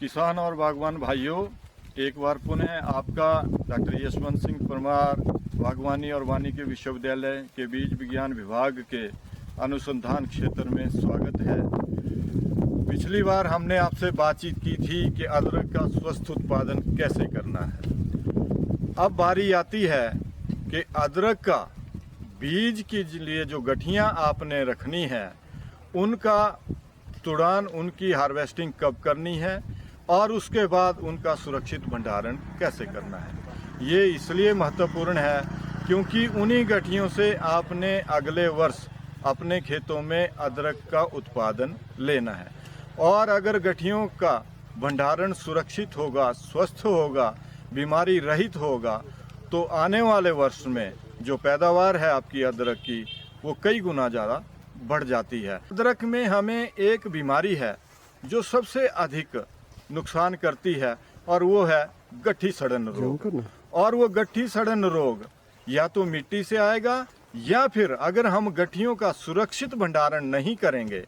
किसान और बागवान भाइयों, एक बार पुनः आपका डॉक्टर यशवंत सिंह परमार बागवानी और वानिकी विश्वविद्यालय के बीज विज्ञान विभाग के अनुसंधान क्षेत्र में स्वागत है। पिछली बार हमने आपसे बातचीत की थी कि अदरक का स्वस्थ उत्पादन कैसे करना है। अब बारी आती है कि अदरक का बीज के लिए जो गठियाँ आपने रखनी है उनका तुड़ान, उनकी हार्वेस्टिंग कब करनी है और उसके बाद उनका सुरक्षित भंडारण कैसे करना है। ये इसलिए महत्वपूर्ण है क्योंकि उन्हीं गठियों से आपने अगले वर्ष अपने खेतों में अदरक का उत्पादन लेना है। और अगर गठियों का भंडारण सुरक्षित होगा, स्वस्थ होगा, बीमारी रहित होगा, तो आने वाले वर्ष में जो पैदावार है आपकी अदरक की वो कई गुना ज़्यादा बढ़ जाती है। अदरक में हमें एक बीमारी है जो सबसे अधिक नुकसान करती है और वो है गट्ठी सड़न रोग। और वो गट्ठी सड़न रोग या तो मिट्टी से आएगा या फिर अगर हम गठियों का सुरक्षित भंडारण नहीं करेंगे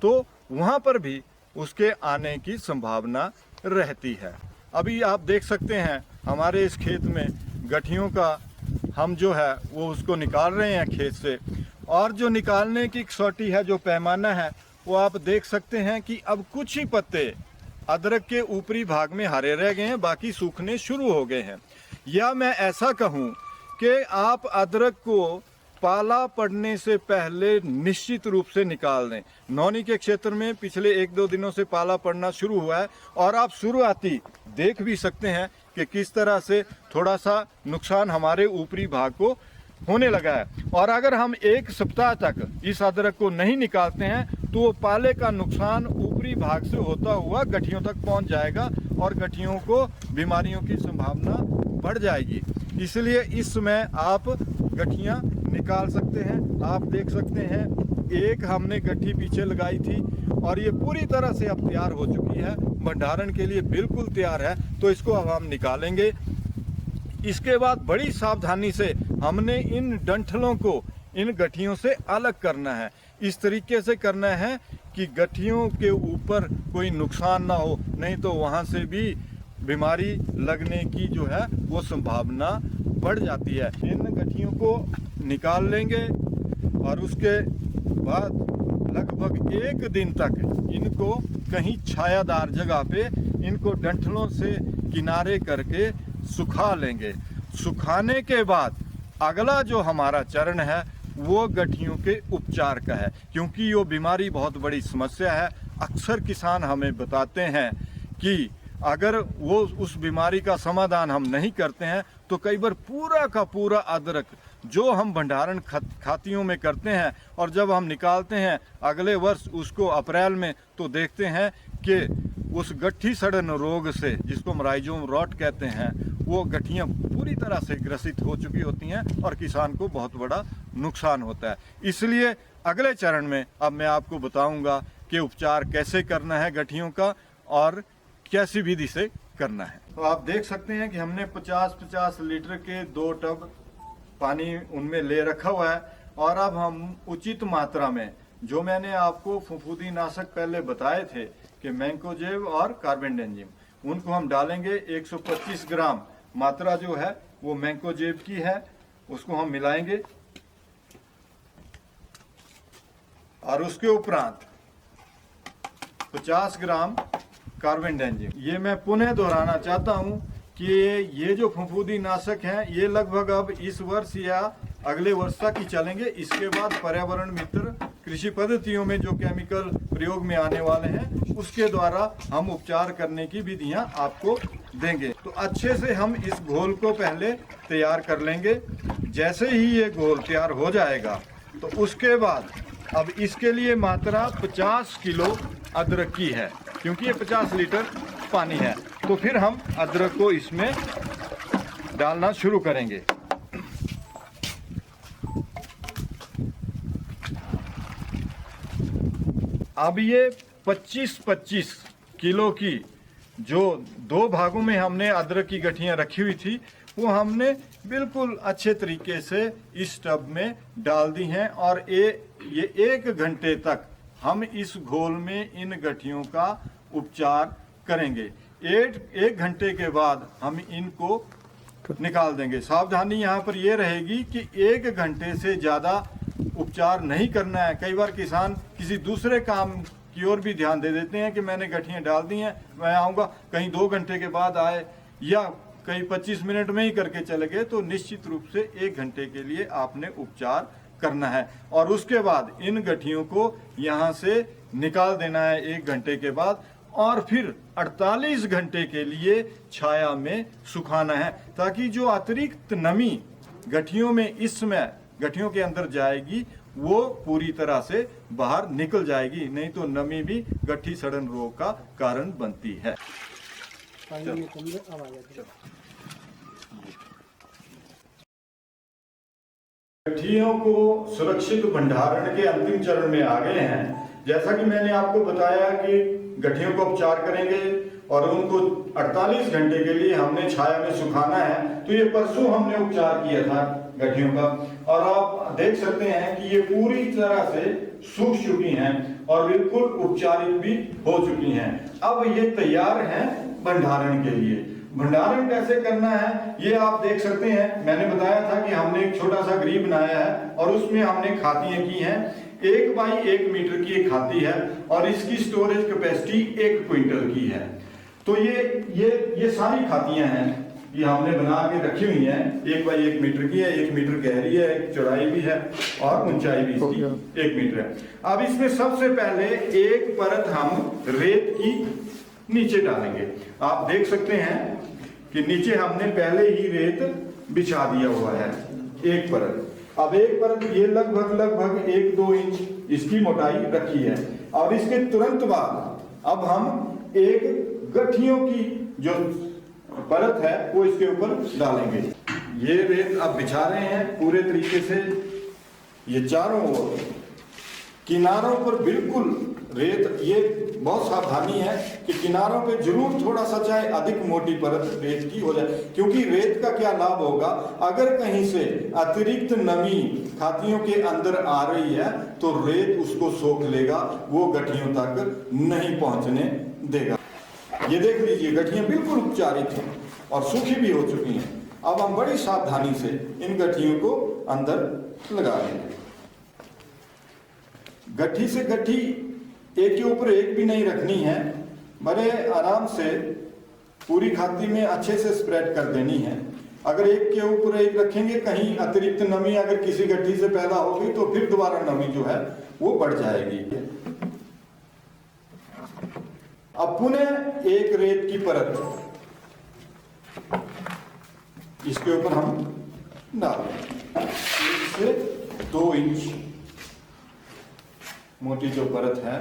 तो वहाँ पर भी उसके आने की संभावना रहती है। अभी आप देख सकते हैं हमारे इस खेत में गठियों का हम जो है वो उसको निकाल रहे हैं खेत से, और जो निकालने की कसौटी है, जो पैमाना है, वो आप देख सकते हैं कि अब कुछ ही पत्ते अदरक के ऊपरी भाग में हरे रह गए हैं, बाकी सूखने शुरू हो गए हैं। या मैं ऐसा कहूँ कि आप अदरक को पाला पड़ने से पहले निश्चित रूप से निकाल दें। नौनी के क्षेत्र में पिछले 1-2 दिनों से पाला पड़ना शुरू हुआ है और आप शुरुआती देख भी सकते हैं कि किस तरह से थोड़ा सा नुकसान हमारे ऊपरी भाग को होने लगा है। और अगर हम 1 सप्ताह तक इस अदरक को नहीं निकालते हैं तो वो पाले का नुकसान ऊपरी भाग से होता हुआ गठियों तक पहुंच जाएगा और गठियों को बीमारियों की संभावना बढ़ जाएगी। इसलिए इस समय आप गठियां निकाल सकते हैं। आप देख सकते हैं एक हमने गट्ठी पीछे लगाई थी और ये पूरी तरह से अब तैयार हो चुकी है, भंडारण के लिए बिल्कुल तैयार है। तो इसको अब हम निकालेंगे। इसके बाद बड़ी सावधानी से हमने इन डंठलों को इन गठियों से अलग करना है। इस तरीके से करना है कि गठियों के ऊपर कोई नुकसान ना हो, नहीं तो वहाँ से भी बीमारी लगने की जो है वो संभावना बढ़ जाती है। इन गठियों को निकाल लेंगे और उसके बाद लगभग 1 दिन तक इनको कहीं छायादार जगह पे इनको डंठलों से किनारे करके सुखा लेंगे। सुखाने के बाद अगला जो हमारा चरण है वो गठियों के उपचार का है, क्योंकि ये बीमारी बहुत बड़ी समस्या है। अक्सर किसान हमें बताते हैं कि अगर वो उस बीमारी का समाधान हम नहीं करते हैं तो कई बार पूरा का पूरा अदरक जो हम भंडारण खातियों में करते हैं और जब हम निकालते हैं अगले वर्ष उसको अप्रैल में, तो देखते हैं कि उस गट्ठी सड़न रोग से, जिसको हम राइजोम रॉट कहते हैं, वो गठियाँ पूरी तरह से ग्रसित हो चुकी होती हैं और किसान को बहुत बड़ा नुकसान होता है। इसलिए अगले चरण में अब मैं आपको बताऊंगा कि उपचार कैसे करना है गठियों का और कैसी विधि से करना है। तो आप देख सकते हैं कि हमने 50-50 लीटर के 2 टब पानी उनमें ले रखा हुआ है और अब हम उचित मात्रा में, जो मैंने आपको फफूंदीनाशक पहले बताए थे कि मैंकोजेब और कार्बेंडेजिम, उनको हम डालेंगे। 125 ग्राम मात्रा जो है वो मैंकोजेब की है, उसको हम मिलाएंगे और उसके उपरांत 50 ग्राम कार्बेंडेजिम। ये मैं पुनः दोहराना चाहता हूँ कि ये जो फफूंदीनाशक हैं ये लगभग अब इस वर्ष या अगले वर्ष तक ही चलेंगे। इसके बाद पर्यावरण मित्र कृषि पद्धतियों में जो केमिकल प्रयोग में आने वाले हैं उसके द्वारा हम उपचार करने की विधियां आपको देंगे। तो अच्छे से हम इस घोल को पहले तैयार कर लेंगे। जैसे ही ये घोल तैयार हो जाएगा तो उसके बाद अब इसके लिए मात्रा 50 किलो अदरक की है, क्योंकि ये 50 लीटर पानी है। तो फिर हम अदरक को इसमें डालना शुरू करेंगे। अब ये 25-25 किलो की जो 2 भागों में हमने अदरक की गठियां रखी हुई थी वो हमने बिल्कुल अच्छे तरीके से इस टब में डाल दी हैं और ये 1 घंटे तक हम इस घोल में इन गठियों का उपचार करेंगे। एक घंटे के बाद हम इनको निकाल देंगे। सावधानी यहाँ पर यह रहेगी कि 1 घंटे से ज़्यादा उपचार नहीं करना है। कई बार किसान किसी दूसरे काम की ओर भी ध्यान दे देते हैं कि मैंने गठियाँ डाल दी हैं, मैं आऊँगा, कहीं 2 घंटे के बाद आए या कहीं 25 मिनट में ही करके चले गए। तो निश्चित रूप से 1 घंटे के लिए आपने उपचार करना है और उसके बाद इन गठियों को यहाँ से निकाल देना है 1 घंटे के बाद, और फिर 48 घंटे के लिए छाया में सुखाना है, ताकि जो अतिरिक्त नमी गठियों में इस समय गठियों के अंदर जाएगी वो पूरी तरह से बाहर निकल जाएगी। नहीं तो नमी भी गठी सड़न रोग का कारण बनती है। गठियों को सुरक्षित भंडारण के अंतिम चरण में आ गए हैं। जैसा कि मैंने आपको बताया कि गठियों को उपचार करेंगे और उनको 48 घंटे के लिए हमने छाया में सुखाना है। तो ये परसों हमने उपचार किया था गठियों का, और आप देख सकते हैं कि ये पूरी तरह से सूख चुकी हैं और बिल्कुल उपचारित भी हो चुकी हैं। अब ये तैयार हैं भंडारण के लिए। भंडारण कैसे करना है ये आप देख सकते हैं। मैंने बताया था कि हमने एक छोटा सा गरी बनाया है और उसमें हमने खातियां की हैं। 1 बाई 1 मीटर की एक खाती है और इसकी स्टोरेज कैपेसिटी 1 क्विंटल की है। तो ये सारी खातियां हैं, ये हमने बना के रखी हुई हैं। 1 बाई 1 मीटर की है, 1 मीटर गहरी है, एक चौड़ाई भी है और ऊंचाई भी इसकी 1 मीटर है। अब इसमें सबसे पहले एक परत हम रेत की नीचे डालेंगे। आप देख सकते हैं कि नीचे हमने पहले ही रेत बिछा दिया हुआ है, एक परत। अब एक परत ये लगभग 1-2 इंच इसकी मोटाई रखी है। और इसके तुरंत बाद अब हम एक गठियों की जो परत है वो इसके ऊपर डालेंगे। ये रेत अब बिछा रहे हैं पूरे तरीके से। ये चारों ओर किनारों पर बिल्कुल रेत, ये बहुत सावधानी है कि किनारों पे जरूर थोड़ा सा चाहे अधिक मोटी परत रेत की हो जाए, क्योंकि रेत का क्या लाभ होगा, अगर कहीं से अतिरिक्त नमी खातियों के अंदर आ रही है तो रेत उसको सोख लेगा, वो गठियों तक नहीं पहुंचने देगा। ये देख लीजिए गठियां बिल्कुल उपचारित हैं और सूखी भी हो चुकी हैं। अब हम बड़ी सावधानी से इन गठियों को अंदर लगा देंगे। गठी से गठी एक के ऊपर एक भी नहीं रखनी है, बड़े आराम से पूरी खाती में अच्छे से स्प्रेड कर देनी है। अगर एक के ऊपर एक रखेंगे, कहीं अतिरिक्त नमी अगर किसी गठी से पैदा होगी तो फिर दोबारा नमी जो है वो बढ़ जाएगी। अब पुनः एक रेत की परत इसके ऊपर हम डाल दें। 1 से 2 इंच मोटी जो परत है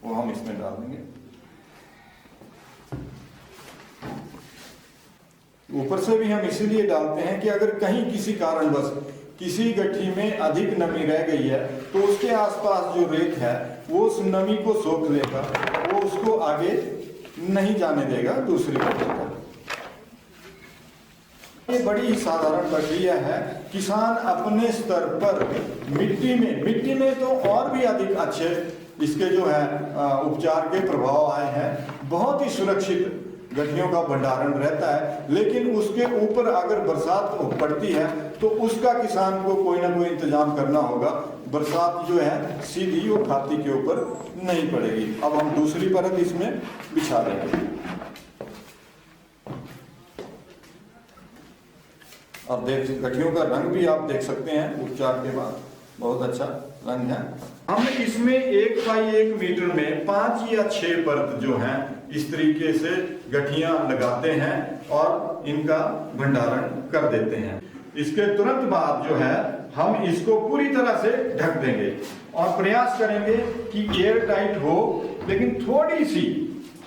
वो हम इसमें डाल देंगे। ऊपर से भी हम इसीलिए डालते हैं कि अगर कहीं किसी कारणवश किसी गठी में अधिक नमी रह गई है तो उसके आसपास जो रेत है वो उस नमी को सोख लेगा, वो उसको आगे नहीं जाने देगा दूसरी गठी पर। ये बड़ी साधारण प्रक्रिया है। किसान अपने स्तर पर मिट्टी में तो और भी अधिक अच्छे इसके जो है उपचार के प्रभाव आए हैं। बहुत ही सुरक्षित गठियों का भंडारण रहता है, लेकिन उसके ऊपर अगर बरसात पड़ती है तो उसका किसान को कोई ना कोई इंतजाम करना होगा। बरसात जो है सीधी वो खाती के ऊपर नहीं पड़ेगी। अब हम दूसरी परत इसमें बिछा देंगे और गठियों का रंग भी आप देख सकते हैं उपचार के बाद बहुत अच्छा रंग है। हम इसमें 1 बाई 1 मीटर में 5 या 6 परत जो हैं इस तरीके से गठियां लगाते हैं और इनका भंडारण कर देते हैं। इसके तुरंत बाद जो है हम इसको पूरी तरह से ढक देंगे और प्रयास करेंगे कि एयर टाइट हो, लेकिन थोड़ी सी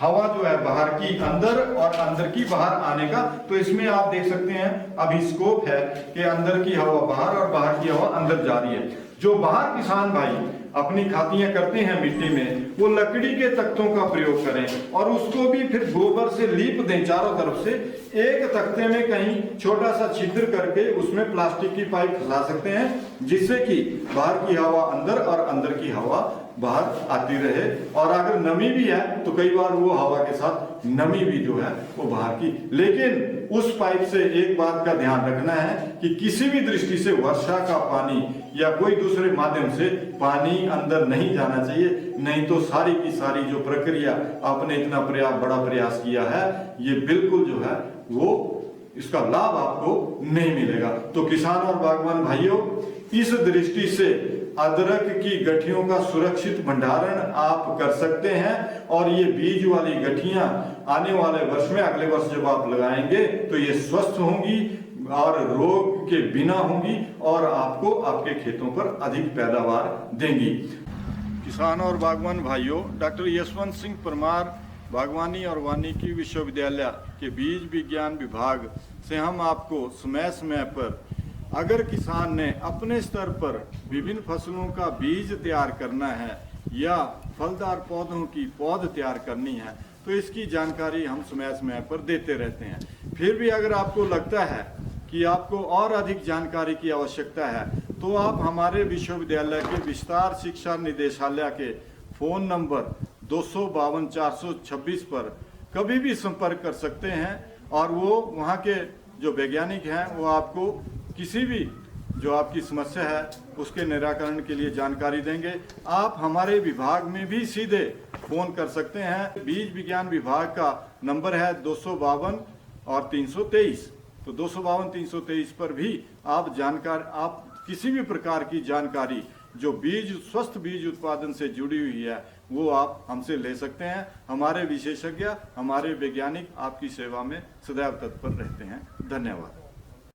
हवा जो है बाहर की अंदर और अंदर की बाहर आने का। तो इसमें आप देख सकते हैं अभी स्कोप है कि अंदर की हवा बाहर और बाहर की हवा अंदर जा रही है। जो बाहर किसान भाई अपनी खातियां करते हैं मिट्टी में, वो लकड़ी के तख्तों का प्रयोग करें और उसको भी फिर गोबर से लीप दें चारों तरफ से। एक तख्ते में कहीं छोटा सा छिद्र करके उसमें प्लास्टिक की पाइप फंसा सकते हैं, जिससे कि बाहर की हवा अंदर और अंदर की हवा बाहर आती रहे। और अगर नमी भी है तो कई बार वो हवा के साथ नमी भी जो है वो बाहर की, लेकिन उस पाइप से एक बात का ध्यान रखना है कि किसी भी दृष्टि से वर्षा का पानी या कोई दूसरे माध्यम से पानी अंदर नहीं जाना चाहिए, नहीं तो सारी की सारी जो प्रक्रिया आपने इतना बड़ा प्रयास किया है ये बिल्कुल जो है वो इसका लाभ आपको नहीं मिलेगा। तो किसान और बागवान भाइयों, इस दृष्टि से अदरक की गठियों का सुरक्षित भंडारण आप कर सकते हैं और ये बीज वाली गठियां आने वाले वर्ष में, अगले वर्ष जब आप लगाएंगे तो ये स्वस्थ होंगी और रोग के बिना होंगी और आपको आपके खेतों पर अधिक पैदावार देंगी। किसान और बागवान भाइयों, डॉक्टर यशवंत सिंह परमार बागवानी और वानिकी विश्वविद्यालय के बीज विज्ञान विभाग से हम आपको समय समय पर अगर किसान ने अपने स्तर पर विभिन्न फसलों का बीज तैयार करना है या फलदार पौधों की पौध तैयार करनी है तो इसकी जानकारी हम समय समय पर देते रहते हैं। फिर भी अगर आपको लगता है कि आपको और अधिक जानकारी की आवश्यकता है तो आप हमारे विश्वविद्यालय के विस्तार शिक्षा निदेशालय के फ़ोन नंबर 252-426 पर कभी भी संपर्क कर सकते हैं और वो वहाँ के जो वैज्ञानिक हैं वो आपको किसी भी जो आपकी समस्या है उसके निराकरण के लिए जानकारी देंगे। आप हमारे विभाग में भी सीधे फ़ोन कर सकते हैं। बीज विज्ञान विभाग का नंबर है 252 और 323। तो 252-323 पर भी आप किसी भी प्रकार की जानकारी जो स्वस्थ बीज उत्पादन से जुड़ी हुई है वो आप हमसे ले सकते हैं। हमारे विशेषज्ञ, हमारे वैज्ञानिक आपकी सेवा में सदैव तत्पर रहते हैं। धन्यवाद।